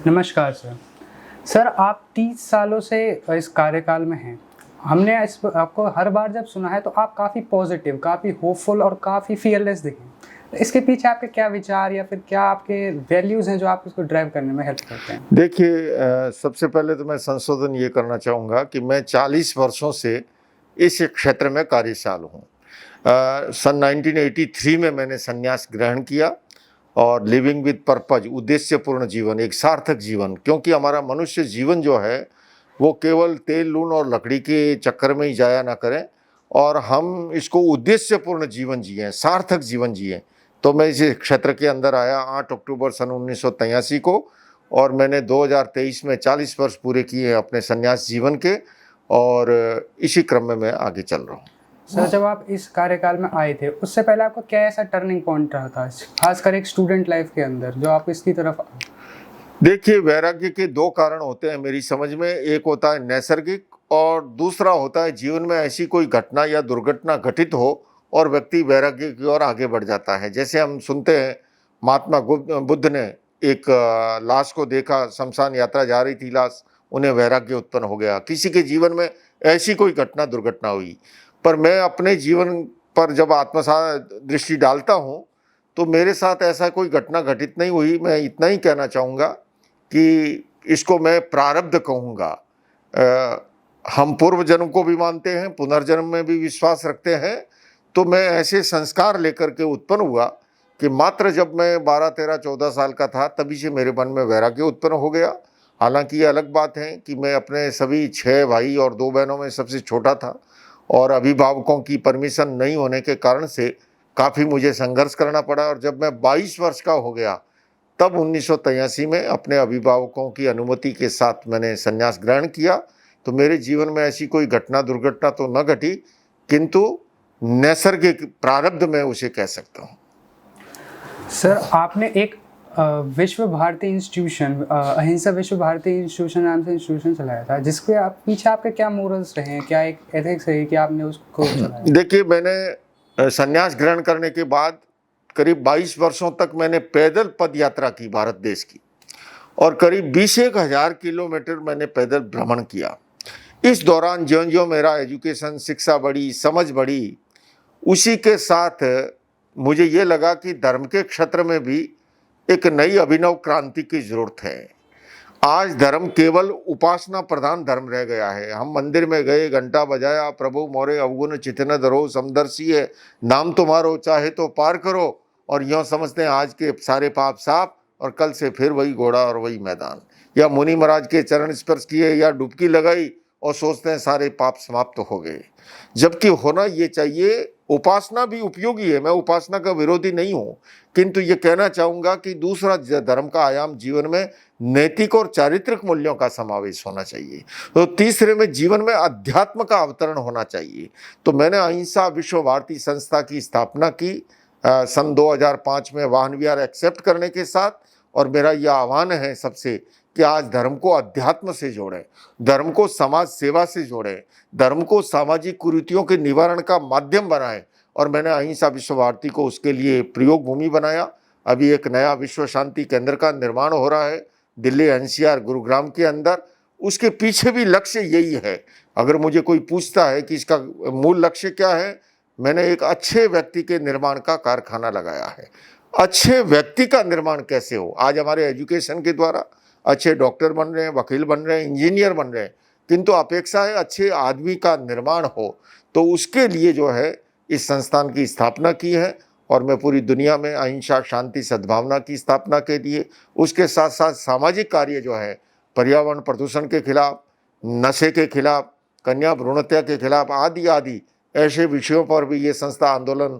नमस्कार sir. Sir आप 30 सालों से इस कार्यकाल में हैं। हमने इस आपको हर बार जब सुना है तो आप काफ़ी पॉजिटिव, काफ़ी होपफुल और काफ़ी फियरलेस दिखे। तो इसके पीछे आपके क्या विचार या फिर क्या आपके वैल्यूज़ हैं जो आप इसको ड्राइव करने में हेल्प करते हैं? देखिए, सबसे पहले तो मैं संशोधन ये करना चाहूँगा कि मैं 40 वर्षों से इस क्षेत्र में कार्यशाल हूँ। सन 1983 में मैंने संन्यास ग्रहण किया और लिविंग विद पर्पज, उद्देश्यपूर्ण जीवन, एक सार्थक जीवन, क्योंकि हमारा मनुष्य जीवन जो है वो केवल तेल लून और लकड़ी के चक्कर में ही जाया ना करें और हम इसको उद्देश्यपूर्ण जीवन जिएं, सार्थक जीवन जिएं। तो मैं इस क्षेत्र के अंदर आया 8 अक्टूबर सन 1983 को और मैंने 2023 में 40 वर्ष पूरे किए हैं अपने संन्यास जीवन के और इसी क्रम में मैं आगे चल रहा हूँ। सर जब आप इस कार्यकाल में आए थे उससे पहले आपका क्या ऐसा टर्निंग पॉइंट रहा था, खासकर एक स्टूडेंट लाइफ के अंदर जो आप इसकी तरफ? देखिए, वैराग्य के दो कारण होते हैं मेरी समझ में। एक होता है नैसर्गिक और दूसरा होता है जीवन में ऐसी कोई घटना या दुर्घटना घटित हो और व्यक्ति वैराग्य की ओर आगे बढ़ जाता है। जैसे हम सुनते हैं महात्मा बुद्ध ने एक लाश को देखा, शमशान यात्रा जा रही थी लाश, उन्हें वैराग्य उत्पन्न हो गया। किसी के जीवन में ऐसी कोई घटना दुर्घटना हुई, पर मैं अपने जीवन पर जब आत्मसात दृष्टि डालता हूँ तो मेरे साथ ऐसा कोई घटना घटित नहीं हुई। मैं इतना ही कहना चाहूँगा कि इसको मैं प्रारब्ध कहूँगा। हम पूर्व जन्म को भी मानते हैं, पुनर्जन्म में भी विश्वास रखते हैं। तो मैं ऐसे संस्कार लेकर के उत्पन्न हुआ कि मात्र जब मैं 12, 13, 14 साल का था तभी से मेरे मन में वैराग्य उत्पन्न हो गया। हालांकि ये अलग बात है कि मैं अपने सभी 6 भाई और 2 बहनों में सबसे छोटा था और अभिभावकों की परमिशन नहीं होने के कारण से काफ़ी मुझे संघर्ष करना पड़ा। और जब मैं 22 वर्ष का हो गया तब 1983 में अपने अभिभावकों की अनुमति के साथ मैंने संन्यास ग्रहण किया। तो मेरे जीवन में ऐसी कोई घटना दुर्घटना तो न घटी, किंतु नैसर्गिक प्रारब्ध में उसे कह सकता हूँ। सर आपने एक विश्व भारती इंस्टीट्यूशन, अहिंसा विश्व भारती इंस्टीट्यूशन नाम से इंस्टीट्यूशन चलाया था, जिसके आप पीछे आपके क्या मोरल्स रहे हैं, क्या एक एथिक्स रही कि आपने उसको चलाया? देखिए, मैंने संन्यास ग्रहण करने के बाद करीब 22 वर्षों तक मैंने पैदल पद यात्रा की भारत देश की और करीब 20,000 किलोमीटर मैंने पैदल भ्रमण किया। इस दौरान ज्यों-ज्यों मेरा एजुकेशन, शिक्षा बढ़ी, समझ बढ़ी, उसी के साथ मुझे ये लगा कि धर्म के क्षेत्र में भी एक नई अभिनव क्रांति की जरूरत है। आज धर्म केवल उपासना प्रधान धर्म रह गया है। हम मंदिर में गए, घंटा बजाया, प्रभु मोरे अवगुण चितन धरो, समदर्शी है नाम तुम्हारो चाहे तो पार करो, और यूँ समझते हैं आज के सारे पाप साफ और कल से फिर वही घोड़ा और वही मैदान। या मुनि महाराज के चरण स्पर्श किए या डुबकी लगाई और सोचते हैं सारे पाप समाप्त हो गए। जबकि होना ये चाहिए, उपासना भी उपयोगी है, मैं उपासना का विरोधी नहीं हूँ, किंतु ये कहना चाहूँगा कि दूसरा धर्म का आयाम जीवन में नैतिक और चारित्रिक मूल्यों का समावेश होना चाहिए। तो तीसरे में जीवन में अध्यात्म का अवतरण होना चाहिए। तो मैंने अहिंसा विश्व भारती संस्था की स्थापना की सन 2005 में वाहन विहार एक्सेप्ट करने के साथ, और मेरा यह आह्वान है सबसे कि आज धर्म को अध्यात्म से जोड़ें, धर्म को समाज सेवा से जोड़ें, धर्म को सामाजिक कुरीतियों के निवारण का माध्यम बनाएं। और मैंने अहिंसा विश्व भारती को उसके लिए प्रयोग भूमि बनाया। अभी एक नया विश्व शांति केंद्र का निर्माण हो रहा है दिल्ली एनसीआर गुरुग्राम के अंदर। उसके पीछे भी लक्ष्य यही है। अगर मुझे कोई पूछता है कि इसका मूल लक्ष्य क्या है, मैंने एक अच्छे व्यक्ति के निर्माण का कारखाना लगाया है। अच्छे व्यक्ति का निर्माण कैसे हो? आज हमारे एजुकेशन के द्वारा अच्छे डॉक्टर बन रहे हैं, वकील बन रहे हैं, इंजीनियर बन रहे हैं, किंतु अपेक्षा है अच्छे आदमी का निर्माण हो। तो उसके लिए जो है इस संस्थान की स्थापना की है और मैं पूरी दुनिया में अहिंसा, शांति, सद्भावना की स्थापना के लिए, उसके साथ साथ सामाजिक कार्य जो है पर्यावरण प्रदूषण के खिलाफ, नशे के खिलाफ, कन्या भ्रूणहत्या के खिलाफ आदि आदि ऐसे विषयों पर भी ये संस्था आंदोलन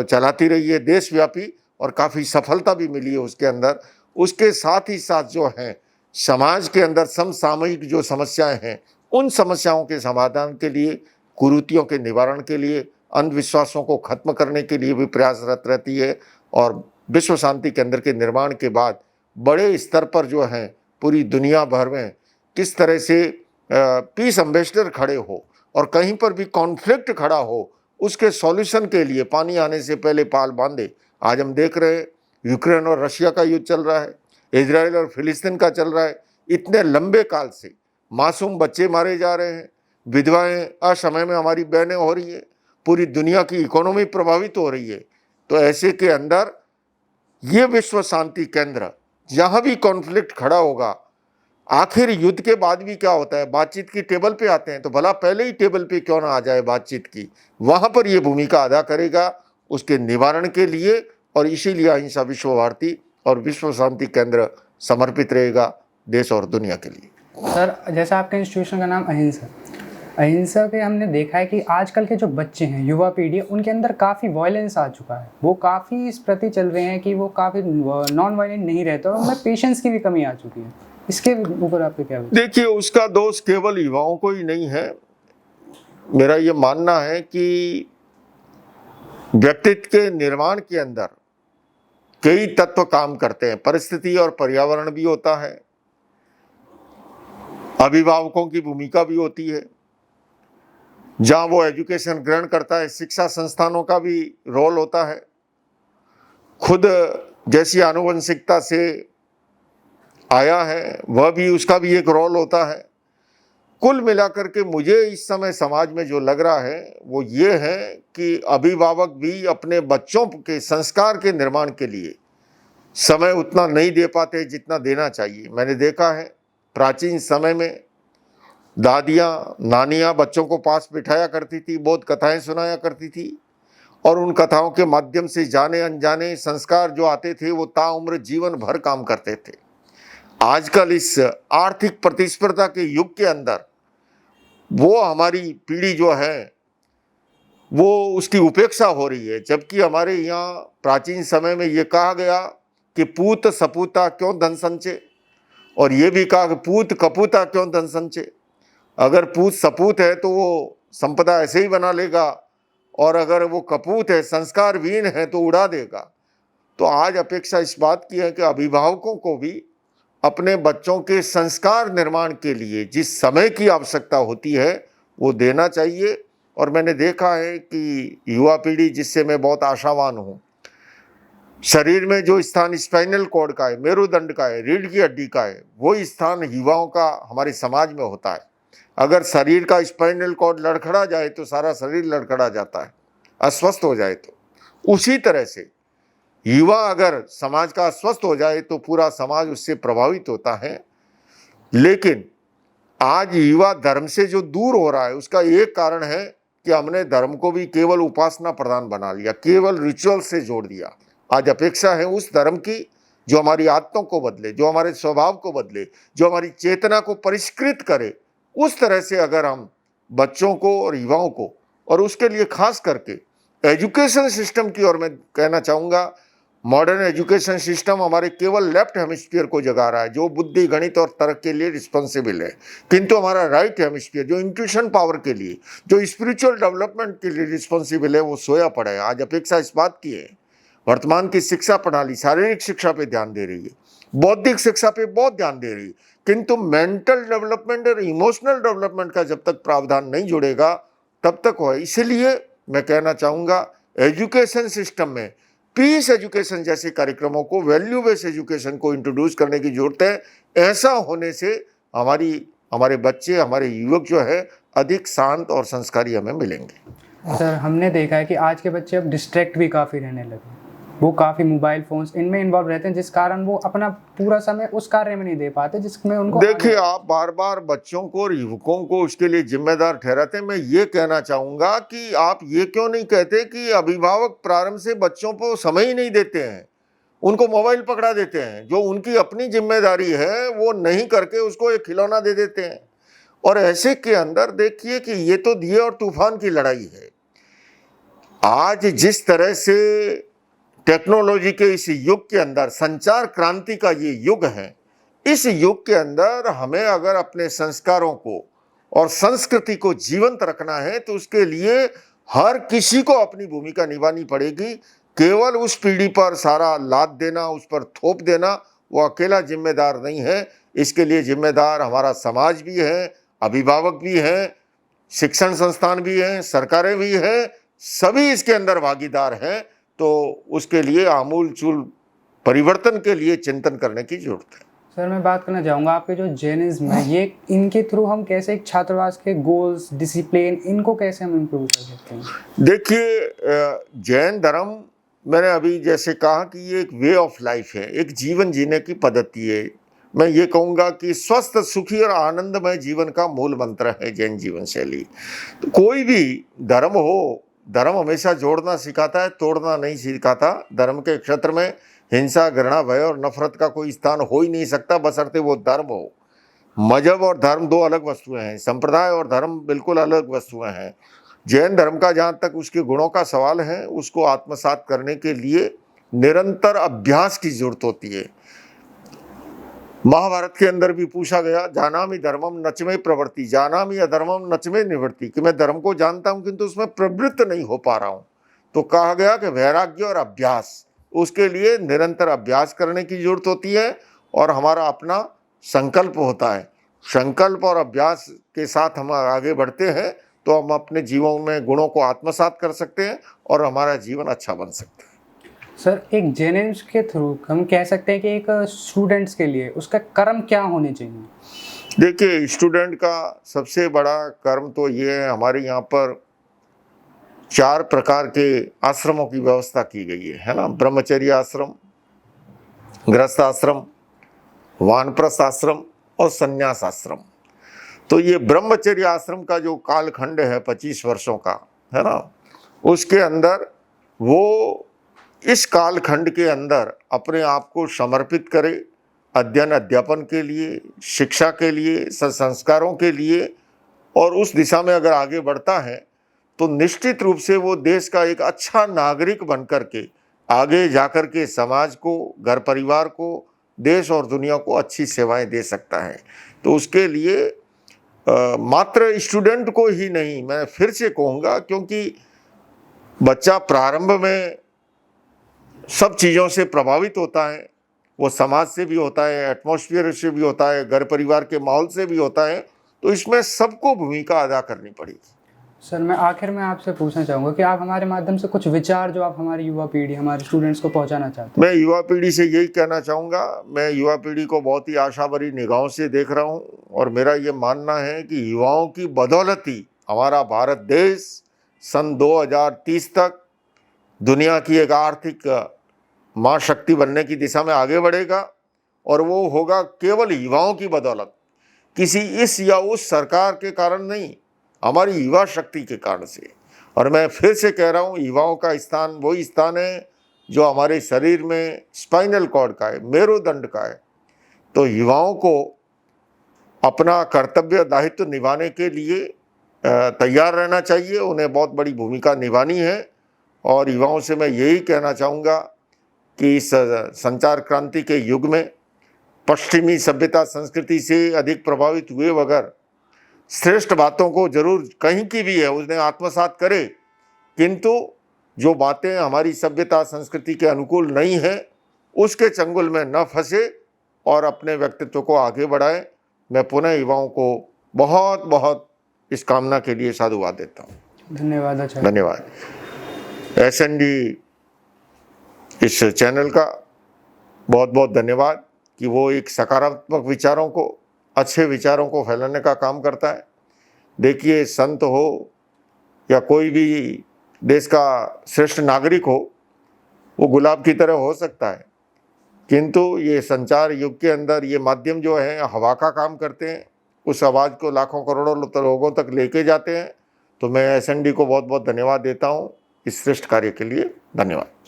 चलाती रही है देशव्यापी, और काफ़ी सफलता भी मिली है उसके अंदर। उसके साथ ही साथ जो है समाज के अंदर समसामयिक जो समस्याएं हैं, उन समस्याओं के समाधान के लिए, कुरीतियों के निवारण के लिए, अंधविश्वासों को खत्म करने के लिए भी प्रयासरत रहती है। और विश्व शांति केंद्र के निर्माण के बाद बड़े स्तर पर जो है पूरी दुनिया भर में किस तरह से पीस एम्बेसडर खड़े हो और कहीं पर भी कॉन्फ्लिक्ट खड़ा हो, उसके सॉल्यूशन के लिए पानी आने से पहले पाल बांधे। आज हम देख रहे हैं यूक्रेन और रशिया का युद्ध चल रहा है, इजराइल और फिलिस्तीन का चल रहा है। इतने लंबे काल से मासूम बच्चे मारे जा रहे हैं, विधवाएं असमय में हमारी बहनें हो रही है, पूरी दुनिया की इकोनॉमी प्रभावित हो रही है। तो ऐसे के अंदर ये विश्व शांति केंद्र जहाँ भी कॉन्फ्लिक्ट खड़ा होगा, आखिर युद्ध के बाद भी क्या होता है, बातचीत की टेबल पे आते हैं, तो भला पहले ही टेबल पे क्यों ना आ जाए बातचीत की, वहाँ पर ये भूमिका अदा करेगा उसके निवारण के लिए। और इसीलिए अहिंसा विश्व भारती और विश्व शांति केंद्र समर्पित रहेगा देश और दुनिया के लिए। सर, जैसा आपके इंस्टीट्यूशन का नाम अहिंसा, अहिंसा पे हमने देखा है कि आजकल के जो बच्चे हैं, युवा पीढ़ी है, उनके अंदर काफ़ी वायलेंस आ चुका है। वो काफ़ी इस प्रति चल रहे हैं कि वो काफ़ी नॉन वायलेंट नहीं रहते और उनमें पेशेंस की भी कमी आ चुकी है। इसके ऊपर आपके क्या विचार? देखिए, उसका दोष केवल युवाओं को ही नहीं है। मेरा ये मानना है कि व्यक्तित्व के निर्माण के अंदर कई तत्व काम करते हैं। परिस्थिति और पर्यावरण भी होता है, अभिभावकों की भूमिका भी होती है, जहाँ वो एजुकेशन ग्रहण करता है शिक्षा संस्थानों का भी रोल होता है, खुद जैसी आनुवंशिकता से आया है वह भी, उसका भी एक रोल होता है। कुल मिलाकर के मुझे इस समय समाज में जो लग रहा है वो ये है कि अभिभावक भी अपने बच्चों के संस्कार के निर्माण के लिए समय उतना नहीं दे पाते जितना देना चाहिए। मैंने देखा है प्राचीन समय में दादियाँ नानियाँ बच्चों को पास बिठाया करती थी, बहुत कथाएं सुनाया करती थी, और उन कथाओं के माध्यम से जाने अनजाने संस्कार जो आते थे वो ताउम्र जीवन भर काम करते थे। आजकल इस आर्थिक प्रतिस्पर्धा के युग के अंदर वो हमारी पीढ़ी जो है वो उसकी उपेक्षा हो रही है। जबकि हमारे यहाँ प्राचीन समय में ये कहा गया कि पूत सपूता क्यों धन संचय, और ये भी कहा कि पूत कपूता क्यों धन संचय। अगर पूत सपूत है तो वो संपदा ऐसे ही बना लेगा, और अगर वो कपूत है, संस्कारहीन है, तो उड़ा देगा। तो आज अपेक्षा इस बात की है कि अभिभावकों को भी अपने बच्चों के संस्कार निर्माण के लिए जिस समय की आवश्यकता होती है वो देना चाहिए। और मैंने देखा है कि युवा पीढ़ी, जिससे मैं बहुत आशावान हूँ, शरीर में जो स्थान स्पाइनल कॉर्ड का है, मेरुदंड का है, रीढ़ की हड्डी का है, वो स्थान युवाओं का हमारे समाज में होता है। अगर शरीर का स्पाइनल कॉर्ड लड़खड़ा जाए तो सारा शरीर लड़खड़ा जाता है, अस्वस्थ हो जाए तो। उसी तरह से युवा अगर समाज का अस्वस्थ हो जाए तो पूरा समाज उससे प्रभावित होता है। लेकिन आज युवा धर्म से जो दूर हो रहा है उसका एक कारण है कि हमने धर्म को भी केवल उपासना प्रधान बना लिया, केवल रिचुअल से जोड़ दिया। आज अपेक्षा है उस धर्म की जो हमारी आदतों को बदले, जो हमारे स्वभाव को बदले, जो हमारी चेतना को परिष्कृत करे। उस तरह से अगर हम बच्चों को और युवाओं को, और उसके लिए खास करके एजुकेशन सिस्टम की ओर मैं कहना चाहूँगा, मॉडर्न एजुकेशन सिस्टम हमारे केवल लेफ्ट हेमिस्फीयर को जगा रहा है, जो बुद्धि, गणित और तर्क के लिए रिस्पॉन्सिबल है, किंतु हमारा राइट हेमिस्फीयर जो इंट्यूशन पावर के लिए, जो स्पिरिचुअल डेवलपमेंट के लिए रिस्पॉन्सिबल है, वो सोया पड़ा है। आज अपेक्षा इस बात की है, वर्तमान की शिक्षा प्रणाली शारीरिक शिक्षा पे ध्यान दे रही है, बौद्धिक शिक्षा पे बहुत ध्यान दे रही है, किंतु मेंटल डेवलपमेंट और इमोशनल डेवलपमेंट का जब तक प्रावधान नहीं जुड़ेगा तब तक हो। इसलिए मैं कहना चाहूँगा एजुकेशन सिस्टम में पीस एजुकेशन जैसे कार्यक्रमों को, वैल्यू बेस्ड एजुकेशन को इंट्रोड्यूस करने की जरूरत है। ऐसा होने से हमारे बच्चे, हमारे युवक जो है अधिक शांत और संस्कारी हमें मिलेंगे। सर, हमने देखा है कि आज के बच्चे अब डिस्ट्रैक्ट भी काफ़ी रहने लगे, वो काफ़ी मोबाइल फोन्स इनमें इन्वॉल्व रहते हैं, जिस कारण वो अपना पूरा समय उस कार्य में नहीं दे पाते जिसमें उनको। देखिए, आप बार बार बच्चों को और युवकों को उसके लिए जिम्मेदार ठहराते हैं। मैं ये कहना चाहूँगा कि आप ये क्यों नहीं कहते कि अभिभावक प्रारंभ से बच्चों को समय ही नहीं देते हैं, उनको मोबाइल पकड़ा देते हैं, जो उनकी अपनी जिम्मेदारी है वो नहीं करके उसको एक खिलौना दे देते हैं। और ऐसे के अंदर देखिए कि ये तो दिए और तूफान की लड़ाई है। आज जिस तरह से टेक्नोलॉजी के इस युग के अंदर, संचार क्रांति का ये युग है, इस युग के अंदर हमें अगर अपने संस्कारों को और संस्कृति को जीवंत रखना है तो उसके लिए हर किसी को अपनी भूमिका निभानी पड़ेगी। केवल उस पीढ़ी पर सारा लाद देना, उस पर थोप देना, वो अकेला जिम्मेदार नहीं है। इसके लिए जिम्मेदार हमारा समाज भी है, अभिभावक भी हैं, शिक्षण संस्थान भी हैं, सरकारें भी हैं, सभी इसके अंदर भागीदार हैं। तो उसके लिए आमूल चूल परिवर्तन के लिए चिंतन करने की जरूरत है। सर मैं बात करना चाहूँगा आपके जो जैनिज्म है ये इनके थ्रू हम कैसे एक छात्रावास के गोल्स डिसिप्लिन इनको कैसे हम इम्प्रूव कर सकते हैं? देखिए जैन धर्म मैंने अभी जैसे कहा कि ये एक वे ऑफ लाइफ है, एक जीवन जीने की पद्धति है। मैं ये कहूँगा कि स्वस्थ सुखी और आनंदमय जीवन का मूल मंत्र है जैन जीवन शैली। तो कोई भी धर्म हो, धर्म हमेशा जोड़ना सिखाता है, तोड़ना नहीं सिखाता। धर्म के क्षेत्र में हिंसा, घृणा, भय और नफरत का कोई स्थान हो ही नहीं सकता, बशर्ते वो धर्म हो। मजहब और धर्म दो अलग वस्तुएं हैं, संप्रदाय और धर्म बिल्कुल अलग वस्तुएं हैं। जैन धर्म का जहाँ तक उसके गुणों का सवाल है, उसको आत्मसात करने के लिए निरंतर अभ्यास की जरूरत होती है। महाभारत के अंदर भी पूछा गया, जानामि धर्मम नचमे प्रवृत्ति, जानामि अधर्मम नचमे निवृत्ति, कि मैं धर्म को जानता हूं किंतु उसमें प्रवृत्त नहीं हो पा रहा हूं। तो कहा गया कि वैराग्य और अभ्यास, उसके लिए निरंतर अभ्यास करने की जरूरत होती है और हमारा अपना संकल्प होता है। संकल्प और अभ्यास के साथ हम आगे बढ़ते हैं तो हम अपने जीवन में गुणों को आत्मसात कर सकते हैं और हमारा जीवन अच्छा बन सकता है। सर एक जैनिज्म के थ्रू हम कह सकते हैं कि एक स्टूडेंट्स के लिए उसका कर्म क्या होने चाहिए? देखिए स्टूडेंट का सबसे बड़ा कर्म तो ये है, हमारे यहाँ पर 4 प्रकार के आश्रमों की व्यवस्था की गई है ना। ब्रह्मचर्य आश्रम, गृहस्थ आश्रम, वानप्रस्थ आश्रम और संन्यास आश्रम। तो ये ब्रह्मचर्य आश्रम का जो कालखंड है 25 वर्षों का है ना, उसके अंदर वो इस कालखंड के अंदर अपने आप को समर्पित करे अध्ययन अध्यापन के लिए, शिक्षा के लिए, संस्कारों के लिए, और उस दिशा में अगर आगे बढ़ता है तो निश्चित रूप से वो देश का एक अच्छा नागरिक बन कर के आगे जाकर के समाज को, घर परिवार को, देश और दुनिया को अच्छी सेवाएं दे सकता है। तो उसके लिए मात्र स्टूडेंट को ही नहीं, मैं फिर से कहूँगा, क्योंकि बच्चा प्रारंभ में सब चीज़ों से प्रभावित होता है, वो समाज से भी होता है, एटमॉस्फेयर से भी होता है, घर परिवार के माहौल से भी होता है। तो इसमें सबको भूमिका अदा करनी पड़ेगी। सर मैं आखिर में आपसे पूछना चाहूँगा कि आप हमारे माध्यम से कुछ विचार जो आप हमारी युवा पीढ़ी, हमारे स्टूडेंट्स को पहुँचाना चाहते हैं। मैं युवा पीढ़ी से यही कहना चाहूँगा, मैं युवा पीढ़ी को बहुत ही आशा भरी निगाहों से देख रहा हूँ और मेरा ये मानना है कि युवाओं की बदौलत ही हमारा भारत देश सन 2030 तक दुनिया की एक आर्थिक महाशक्ति बनने की दिशा में आगे बढ़ेगा, और वो होगा केवल युवाओं की बदौलत, किसी इस या उस सरकार के कारण नहीं, हमारी युवा शक्ति के कारण से। और मैं फिर से कह रहा हूँ, युवाओं का स्थान वही स्थान है जो हमारे शरीर में स्पाइनल कॉर्ड का है, मेरुदंड का है। तो युवाओं को अपना कर्तव्य दायित्व निभाने के लिए तैयार रहना चाहिए, उन्हें बहुत बड़ी भूमिका निभानी है। और युवाओं से मैं यही कहना चाहूँगा कि इस संचार क्रांति के युग में पश्चिमी सभ्यता संस्कृति से अधिक प्रभावित हुए बगैर श्रेष्ठ बातों को जरूर कहीं की भी है उसने आत्मसात करे, किंतु जो बातें हमारी सभ्यता संस्कृति के अनुकूल नहीं है उसके चंगुल में न फंसे और अपने व्यक्तित्व को आगे बढ़ाए। मैं पुनः युवाओं को बहुत बहुत इस कामना के लिए साधुवाद देता हूँ। धन्यवाद आचार्य। धन्यवाद। SND इस चैनल का बहुत बहुत धन्यवाद कि वो एक सकारात्मक विचारों को, अच्छे विचारों को फैलाने का काम करता है। देखिए संत हो या कोई भी देश का श्रेष्ठ नागरिक हो, वो गुलाब की तरह हो सकता है, किंतु ये संचार युग के अंदर ये माध्यम जो है हवा का काम करते हैं, उस आवाज़ को लाखों करोड़ों लोगों तक लेके जाते हैं। तो मैं SND को बहुत बहुत धन्यवाद देता हूँ इस श्रेष्ठ कार्य के लिए। धन्यवाद।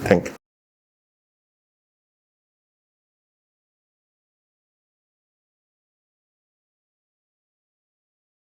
Thank you.